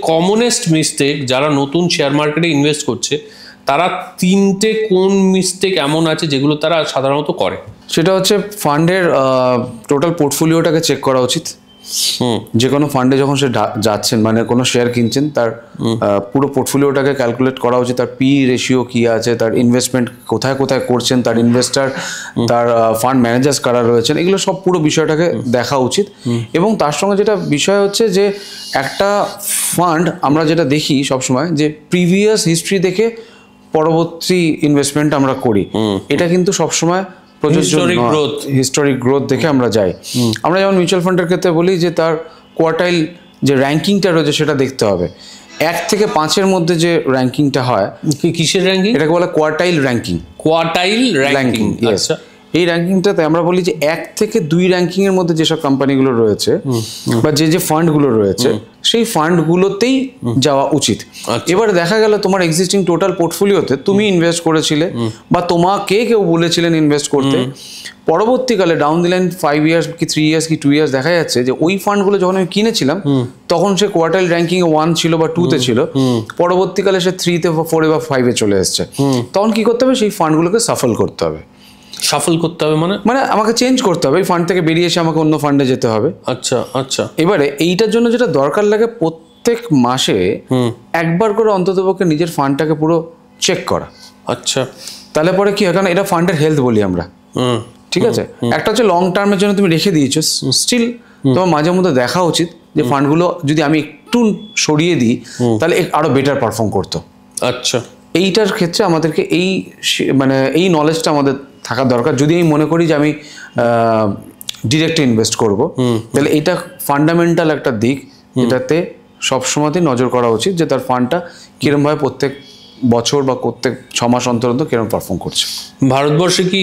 Commonest mistake যারা নতুন share মার্কেটে ইনভেস্ট করছে, তারা তিনটে কোন মিস্টেক এমন আছে যেগুলো তারা সাধারণত করে? সেটা হচ্ছে ফান্ডের টোটাল পোর্টফোলিওটাকে চেক করা উচিত। যে কোনো ফান্ডে যখন সে যাচ্ছেন, মানে কোনো শেয়ার কিনছেন, তার পুরো পোর্টফোলিওটাকে ক্যালকুলেট করা উচিত। তার পি রেশিও কি আছে, তার ইনভেস্টমেন্ট কোথায় কোথায় করছেন, তার ইনভেস্টার, তার ফান্ড ম্যানেজার্স কারা রয়েছেন, এগুলো সব পুরো বিষয়টাকে দেখা উচিত। এবং তার সঙ্গে যেটা বিষয় হচ্ছে যে একটা ফান্ড আমরা যেটা দেখি সবসময়, যে প্রিভিয়াস হিস্ট্রি দেখে পরবর্তী ইনভেস্টমেন্ট আমরা করি। এটা কিন্তু সবসময় হিস্টোরিক গ্রোথ দেখে আমরা যাই। আমরা যেমন মিউচুয়াল ফান্ডের ক্ষেত্রে বলি যে তার কোয়ার্টাইল যে র্যাঙ্কিংটা রয়েছে সেটা দেখতে হবে। 1 থেকে 5-এর মধ্যে যে র্যাঙ্কিংটা হয়, কিসের র্যাঙ্কিং? এটাকে বলে কোয়ার্টাইল র্যাঙ্কিং। কোয়ার্টাইল র্যাঙ্কিং, আচ্ছা। এই র্যাঙ্কিংটাতে আমরা বলি যে 1 থেকে 2 র্যাঙ্কিংয়ের মধ্যে যেসব কোম্পানিগুলো রয়েছে বা যে ফান্ডগুলো রয়েছে, সেই ফান্ডগুলোতেই যাওয়া উচিত। এবার দেখা গেল তোমার এক্সিস্টিং টোটাল পোর্টফোলিওতে তুমি ইনভেস্ট করেছিলে বা তোমাকে কেউ বলেছিলেন ইনভেস্ট করতে, পরবর্তীকালে ডাউন দি লাইন 5 ইয়ার্স কি 3 ইয়ার্স কি 2 ইয়ার্স দেখা যাচ্ছে যে ওই ফান্ডগুলো যখন আমি কিনেছিলাম তখন সে কোয়ার্টাইল র্যাঙ্কিং 1 ছিল বা 2-তে ছিল, পরবর্তীকালে সে 3-তে বা 4-এ বা 5-এ চলে এসছে। তখন কি করতে হবে? সেই ফান্ডগুলোকে সাফল করতে হবে। সাফল করতে হবে মানে আমাকে চেঞ্জ করতে হবে, এই ফান্ড থেকে বেরিয়ে এসে আমাকে অন্য ফান্ডে যেতে হবে। আচ্ছা আচ্ছা। এবারে এইটার জন্য যেটা দরকার লাগে, প্রত্যেক মাসে একবার করে অন্ততপক্ষে নিজের ফান্ডটাকে পুরো চেক করা। আচ্ছা। তাহলে পরে কি হয়, কারণ এটা ফান্ডের হেলথ বলি আমরা, ঠিক আছে? একটা হচ্ছে লং টার্মের জন্য তুমি রেখে দিয়েছো, স্টিল তোমার মাঝে মধ্যে দেখা উচিত যে ফান্ডগুলো যদি আমি একটু সরিয়ে দিই তাহলে আরো বেটার পারফর্ম করতো। আচ্ছা। এইটার ক্ষেত্রে আমাদেরকে এই নলেজটা আমাদের থাকা দরকার। যদি আমি মনে করি যে আমি ডিরেক্ট ইনভেস্ট করব, তাহলে এটা ফান্ডামেন্টাল একটা দিক, এটাতে সবসময়তেই নজর করা উচিত যে তার ফান্ডটা কিরমভাবে প্রত্যেক বছর বা প্রত্যেক 6 মাস অন্তর অন্তর কিরম পারফর্ম করছে। ভারতবর্ষে কি